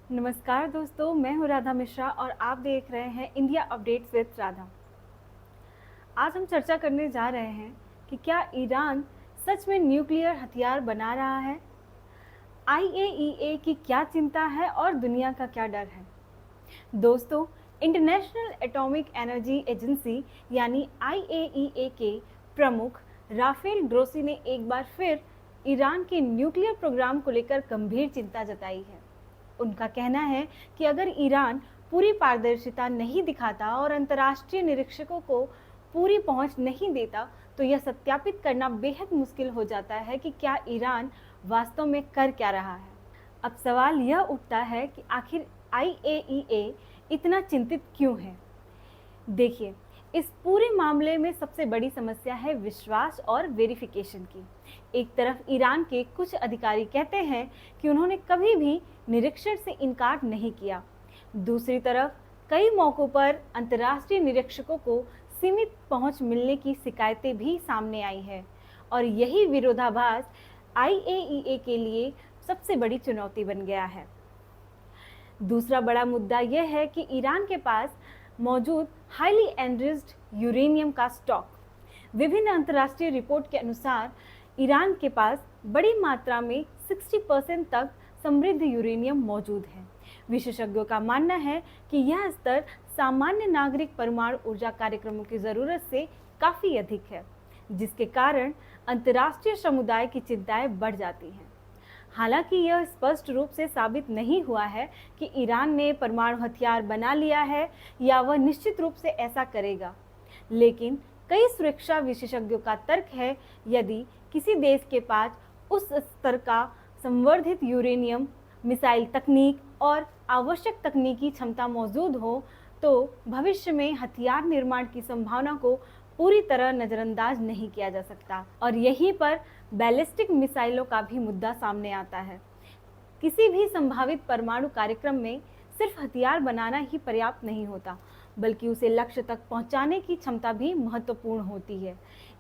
नमस्कार दोस्तों, मैं हूँ राधा मिश्रा और आप देख रहे हैं इंडिया अपडेट्स विद राधा। आज हम चर्चा करने जा रहे हैं कि क्या ईरान सच में न्यूक्लियर हथियार बना रहा है, आईएईए की क्या चिंता है और दुनिया का क्या डर है। दोस्तों, इंटरनेशनल एटॉमिक एनर्जी एजेंसी यानी आईएईए के प्रमुख राफेल ग्रोसी ने एक बार फिर ईरान के न्यूक्लियर प्रोग्राम को लेकर गंभीर चिंता जताई है। उनका कहना है कि अगर ईरान पूरी पारदर्शिता नहीं दिखाता और अंतर्राष्ट्रीय निरीक्षकों को पूरी पहुंच नहीं देता तो यह सत्यापित करना बेहद मुश्किल हो जाता है कि क्या ईरान वास्तव में कर क्या रहा है। अब सवाल यह उठता है कि आखिर आईएईए इतना चिंतित क्यों है। देखिए, इस पूरे मामले में सबसे बड़ी समस्या है विश्वास और वेरिफिकेशन की। एक तरफ ईरान के कुछ अधिकारी कहते हैं कि उन्होंने कभी भी निरीक्षण से इनकार नहीं किया। दूसरी तरफ कई मौकों पर अंतर्राष्ट्रीय निरीक्षकों को सीमित पहुंच मिलने की शिकायतें भी सामने आई है और यही विरोधाभास आईएईए के लिए सबसे बड़ी चुनौती बन गया है। दूसरा बड़ा मुद्दा यह है कि ईरान के पास मौजूद हाईली एनरिच्ड यूरेनियम का स्टॉक। विभिन्न अंतर्राष्ट्रीय रिपोर्ट के अनुसार ईरान के पास बड़ी मात्रा में 60% तक समृद्ध यूरेनियम मौजूद है। विशेषज्ञों का मानना है कि यह स्तर सामान्य नागरिक परमाणु ऊर्जा कार्यक्रमों की ज़रूरत से काफ़ी अधिक है, जिसके कारण अंतर्राष्ट्रीय समुदाय की चिंताएं बढ़ जाती हैं। हालांकि यह स्पष्ट रूप से साबित नहीं हुआ है कि ईरान ने परमाणु हथियार बना लिया है या वह निश्चित रूप से ऐसा करेगा, लेकिन कई सुरक्षा विशेषज्ञों का तर्क है यदि किसी देश के पास उस स्तर का संवर्धित यूरेनियम, मिसाइल तकनीक और आवश्यक तकनीकी क्षमता मौजूद हो तो भविष्य में हथियार निर्माण की संभावना को पूरी तरह नज़रअंदाज नहीं किया जा सकता। और यहीं पर बैलिस्टिक मिसाइलों का भी मुद्दा सामने आता है। किसी भी संभावित परमाणु कार्यक्रम में सिर्फ हथियार बनाना ही पर्याप्त नहीं होता, बल्कि उसे लक्ष्य तक पहुंचाने की क्षमता भी महत्वपूर्ण होती है।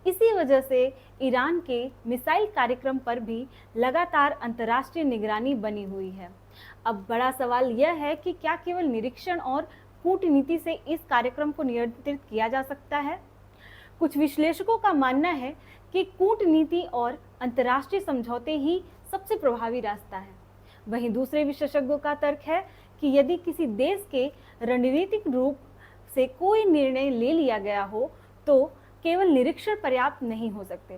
इसी वजह से ईरान के मिसाइल कार्यक्रम पर भी लगातार अंतर्राष्ट्रीय निगरानी बनी हुई है। अब बड़ा सवाल यह है कि क्या केवल निरीक्षण और कूटनीति से इस कार्यक्रम को नियंत्रित किया जा सकता है। कुछ विश्लेषकों का मानना है कि कूटनीति और अंतर्राष्ट्रीय समझौते ही सबसे प्रभावी रास्ता है। वहीं दूसरे विशेषज्ञों का तर्क है कि यदि किसी देश के रणनीतिक रूप से कोई निर्णय ले लिया गया हो तो केवल निरीक्षण पर्याप्त नहीं हो सकते।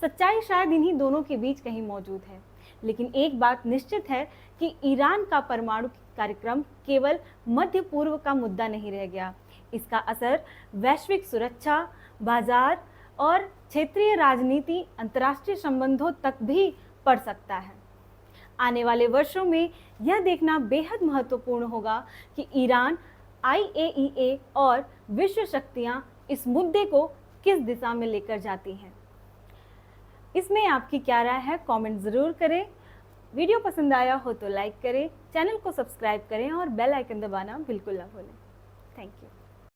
सच्चाई शायद इन्हीं दोनों के बीच कहीं मौजूद है, लेकिन एक बात निश्चित है कि ईरान का परमाणु कार्यक्रम केवल मध्य पूर्व का मुद्दा नहीं रह गया। इसका असर वैश्विक सुरक्षा, बाजार और क्षेत्रीय राजनीति, अंतर्राष्ट्रीय संबंधों तक भी पड़ सकता है। आने वाले वर्षों में यह देखना बेहद महत्वपूर्ण होगा कि ईरान, आईएईए और विश्व शक्तियां इस मुद्दे को किस दिशा में लेकर जाती हैं। इसमें आपकी क्या राय है, कमेंट ज़रूर करें। वीडियो पसंद आया हो तो लाइक करें, चैनल को सब्सक्राइब करें और बेल आइकन दबाना बिल्कुल ना भूलें। Thank you.